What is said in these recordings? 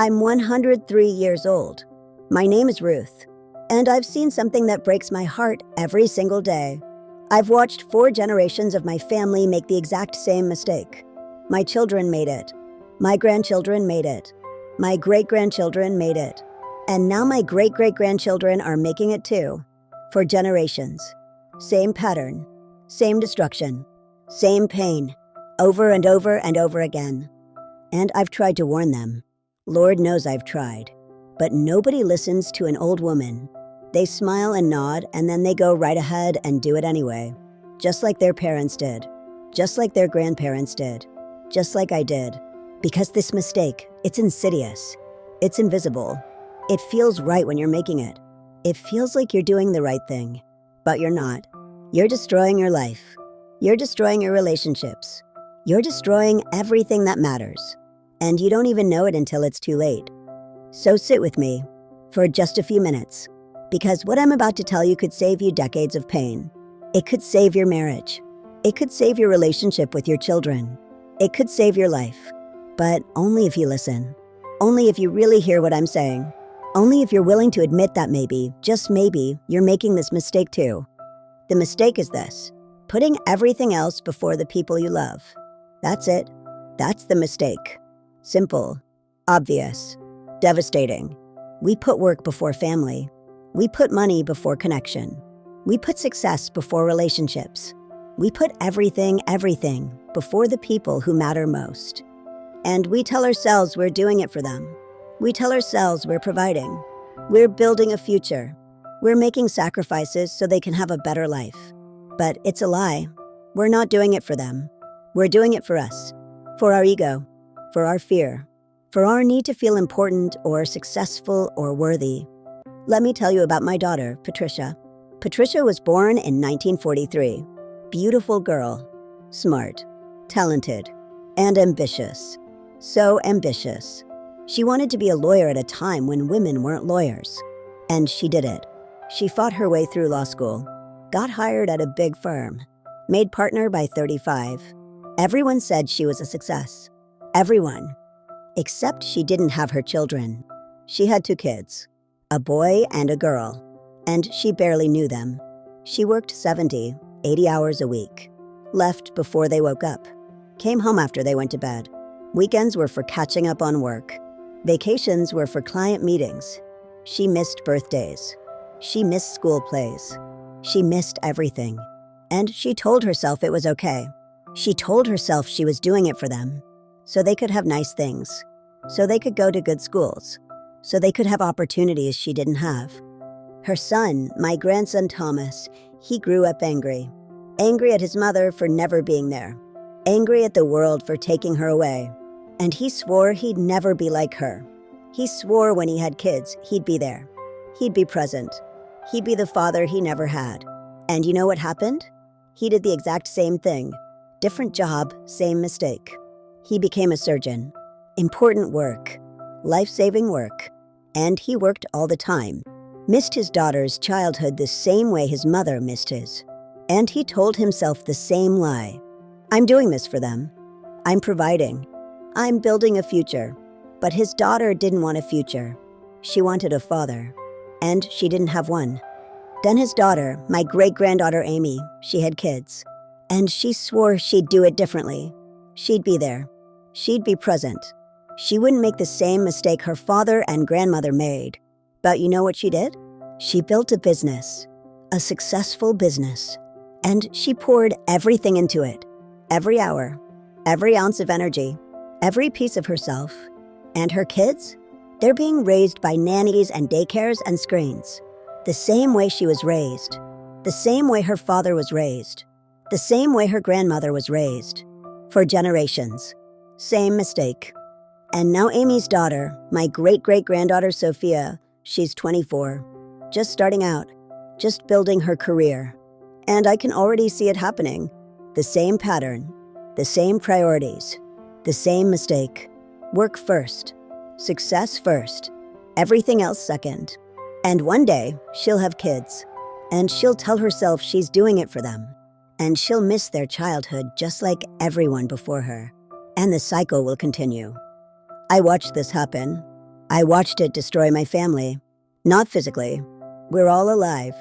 I'm 103 years old. My name is Ruth, and I've seen something that breaks my heart every single day. I've watched 4 generations of my family make the exact same mistake. My children made it. My grandchildren made it. My great-grandchildren made it. And now my great-great-grandchildren are making it too. For generations. Same pattern. Same destruction. Same pain. Over and over and over again. And I've tried to warn them. Lord knows I've tried. But nobody listens to an old woman. They smile and nod, and then they go right ahead and do it anyway. Just like their parents did. Just like their grandparents did. Just like I did. Because this mistake, it's insidious. It's invisible. It feels right when you're making it. It feels like you're doing the right thing. But you're not. You're destroying your life. You're destroying your relationships. You're destroying everything that matters. And you don't even know it until it's too late. So sit with me for just a few minutes. Because what I'm about to tell you could save you decades of pain. It could save your marriage. It could save your relationship with your children. It could save your life. But only if you listen. Only if you really hear what I'm saying. Only if you're willing to admit that maybe, just maybe, you're making this mistake too. The mistake is this: putting everything else before the people you love. That's it. That's the mistake. Simple. Obvious. Devastating. We put work before family. We put money before connection. We put success before relationships. We put everything before the people who matter most. And we tell ourselves we're doing it for them. We tell ourselves we're providing. We're building a future. We're making sacrifices so they can have a better life. But it's a lie. We're not doing it for them. We're doing it for us. For our ego. For our fear. For our need to feel important or successful or worthy. Let me tell you about my daughter, Patricia. Patricia was born in 1943. Beautiful girl. Smart. Talented. And ambitious. So ambitious. She wanted to be a lawyer at a time when women weren't lawyers. And she did it. She fought her way through law school. Got hired at a big firm. Made partner by 35. Everyone said she was a success. Everyone. Except she didn't have her children. She had 2 kids. A boy and a girl. And she barely knew them. She worked 70, 80 hours a week. Left before they woke up. Came home after they went to bed. Weekends were for catching up on work. Vacations were for client meetings. She missed birthdays. She missed school plays. She missed everything. And she told herself it was okay. She told herself she was doing it for them. So they could have nice things. So they could go to good schools. So they could have opportunities she didn't have. Her son, my grandson Thomas, he grew up angry. Angry at his mother for never being there. Angry at the world for taking her away. And he swore he'd never be like her. He swore when he had kids, he'd be there. He'd be present. He'd be the father he never had. And you know what happened? He did the exact same thing. Different job, same mistake. He became a surgeon. Important work. Life-saving work. And he worked all the time. Missed his daughter's childhood the same way his mother missed his. And he told himself the same lie. I'm doing this for them. I'm providing. I'm building a future. But his daughter didn't want a future. She wanted a father. And she didn't have one. Then his daughter, my great-granddaughter Amy, she had kids. And she swore she'd do it differently. She'd be there. She'd be present. She wouldn't make the same mistake her father and grandmother made. But you know what she did? She built a business. A successful business. And she poured everything into it. Every hour. Every ounce of energy. Every piece of herself. And her kids? They're being raised by nannies and daycares and screens. The same way she was raised. The same way her father was raised. The same way her grandmother was raised. For generations. Same mistake. And now Amy's daughter, my great-great-granddaughter Sophia, she's 24. Just starting out. Just building her career. And I can already see it happening. The same pattern. The same priorities. The same mistake. Work first. Success first. Everything else second. And one day, she'll have kids. And she'll tell herself she's doing it for them. And she'll miss their childhood just like everyone before her. And the cycle will continue. I watched this happen. I watched it destroy my family. Not physically. We're all alive.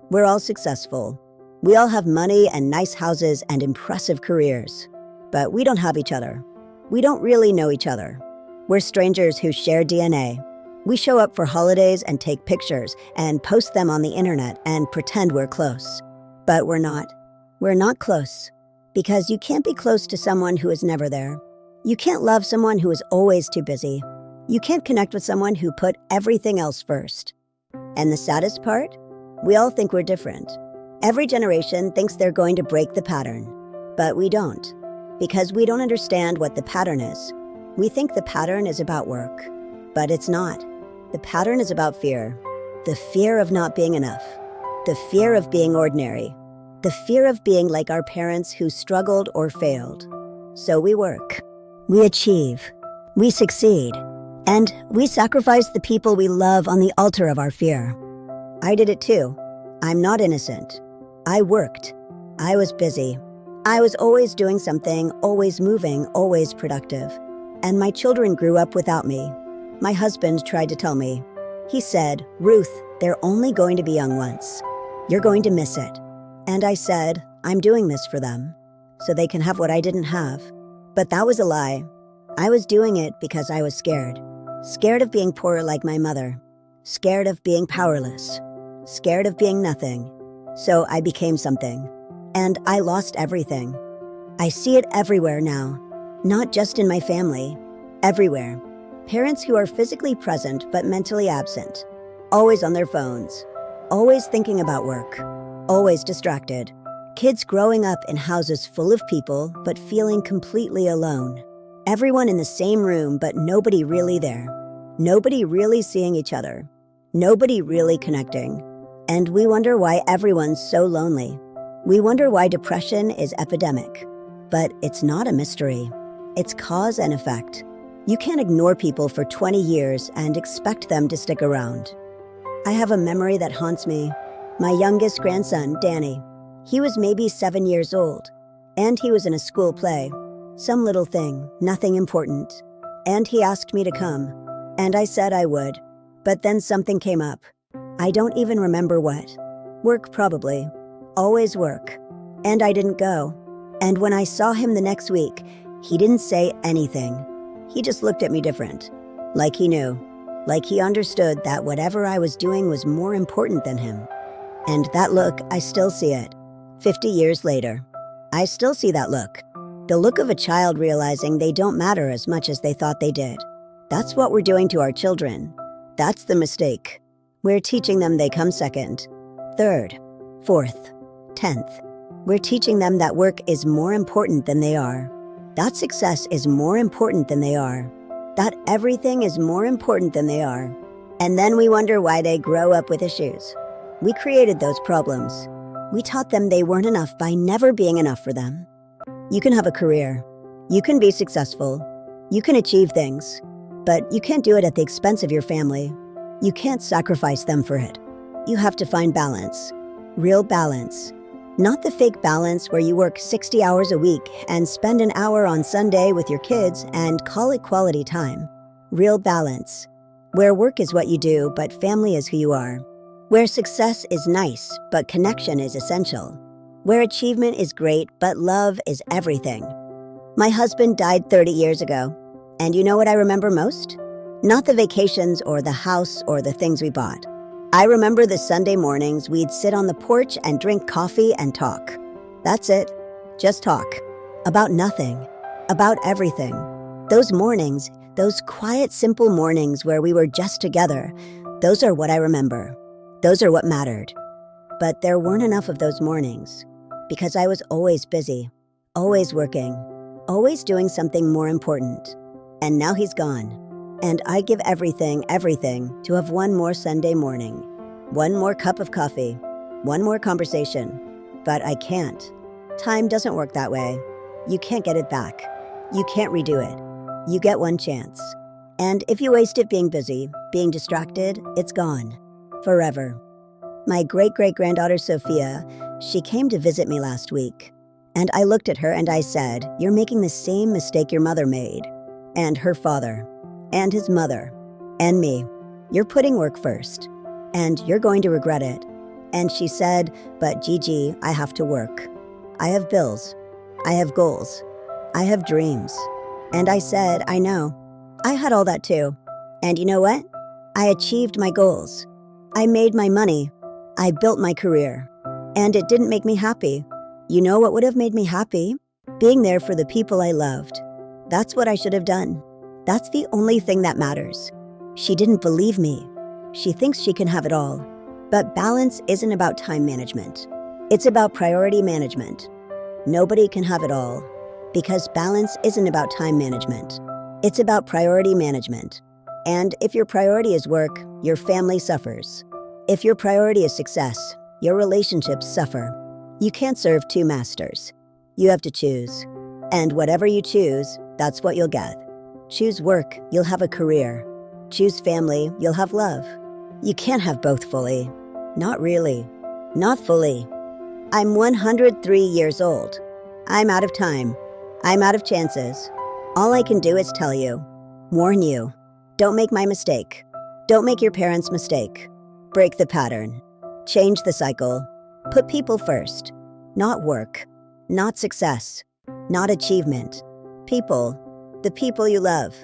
We're all successful. We all have money and nice houses and impressive careers. But we don't have each other. We don't really know each other. We're strangers who share DNA. We show up for holidays and take pictures and post them on the internet and pretend we're close. But we're not. We're not close. Because you can't be close to someone who is never there. You can't love someone who is always too busy. You can't connect with someone who put everything else first. And the saddest part? We all think we're different. Every generation thinks they're going to break the pattern. But we don't. Because we don't understand what the pattern is. We think the pattern is about work. But it's not. The pattern is about fear. The fear of not being enough. The fear of being ordinary. The fear of being like our parents who struggled or failed. So we work. We achieve. We succeed. And we sacrifice the people we love on the altar of our fear. I did it too. I'm not innocent. I worked. I was busy. I was always doing something, always moving, always productive. And my children grew up without me. My husband tried to tell me. He said, "Ruth, they're only going to be young once. You're going to miss it." And I said, "I'm doing this for them, so they can have what I didn't have." But that was a lie. I was doing it because I was scared. Scared of being poor like my mother. Scared of being powerless. Scared of being nothing. So I became something. And I lost everything. I see it everywhere now. Not just in my family. Everywhere. Parents who are physically present but mentally absent. Always on their phones. Always thinking about work. Always distracted. Kids growing up in houses full of people but feeling completely alone. Everyone in the same room but nobody really there. Nobody really seeing each other. Nobody really connecting. And we wonder why everyone's so lonely. We wonder why depression is epidemic. But it's not a mystery. It's cause and effect. You can't ignore people for 20 years and expect them to stick around. I have a memory that haunts me. My youngest grandson, Danny. He was maybe 7 years old. And he was in a school play. Some little thing, nothing important. And he asked me to come. And I said I would. But then something came up. I don't even remember what. Work probably. Always work. And I didn't go. And when I saw him the next week, he didn't say anything. He just looked at me different. Like he knew. Like he understood that whatever I was doing was more important than him. And that look, I still see it. 50 years later. I still see that look. The look of a child realizing they don't matter as much as they thought they did. That's what we're doing to our children. That's the mistake. We're teaching them they come second, third, fourth, 10th. We're teaching them that work is more important than they are. That success is more important than they are. That everything is more important than they are. And then we wonder why they grow up with issues. We created those problems. We taught them they weren't enough by never being enough for them. You can have a career. You can be successful. You can achieve things. But you can't do it at the expense of your family. You can't sacrifice them for it. You have to find balance. Real balance. Not the fake balance where you work 60 hours a week and spend an hour on Sunday with your kids and call it quality time. Real balance. Where work is what you do, but family is who you are. Where success is nice, but connection is essential. Where achievement is great, but love is everything. My husband died 30 years ago. And you know what I remember most? Not the vacations or the house or the things we bought. I remember the Sunday mornings we'd sit on the porch and drink coffee and talk. That's it. Just talk. About nothing. About everything. Those mornings, those quiet, simple mornings where we were just together, those are what I remember. Those are what mattered. But there weren't enough of those mornings because I was always busy, always working, always doing something more important. And now he's gone. And I give everything to have one more Sunday morning, one more cup of coffee, one more conversation. But I can't. Time doesn't work that way. You can't get it back. You can't redo it. You get one chance. And if you waste it being busy, being distracted, it's gone. Forever. My great-great-granddaughter Sophia, she came to visit me last week. And I looked at her and I said, "You're making the same mistake your mother made." And her father. And his mother. And me. You're putting work first. And you're going to regret it. And she said, but Gigi, I have to work. I have bills. I have goals. I have dreams. And I said, I know. I had all that too. And you know what? I achieved my goals. I made my money. I built my career. And it didn't make me happy. You know what would have made me happy? Being there for the people I loved. That's what I should have done. That's the only thing that matters. She didn't believe me. She thinks she can have it all. But balance isn't about time management. It's about priority management. Nobody can have it all because balance isn't about time management. It's about priority management. And if your priority is work, your family suffers. If your priority is success, your relationships suffer. You can't serve two masters. You have to choose. And whatever you choose, that's what you'll get. Choose work, you'll have a career. Choose family, you'll have love. You can't have both fully. Not really. Not fully. I'm 103 years old. I'm out of time. I'm out of chances. All I can do is tell you, warn you. Don't make my mistake. Don't make your parents' mistake. Break the pattern. Change the cycle. Put people first. Not work. Not success. Not achievement. People. The people you love.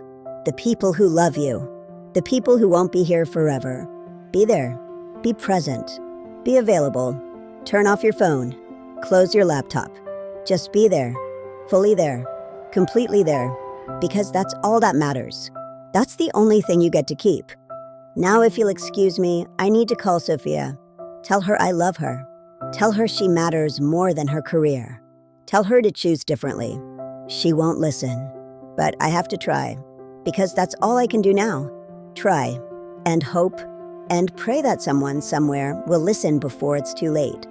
The people who love you. The people who won't be here forever. Be there. Be present. Be available. Turn off your phone. Close your laptop. Just be there. Fully there. Completely there. Because that's all that matters. That's the only thing you get to keep. Now, if you'll excuse me, I need to call Sophia. Tell her I love her. Tell her she matters more than her career. Tell her to choose differently. She won't listen. But I have to try. Because that's all I can do now. Try. And hope. And pray that someone somewhere will listen before it's too late.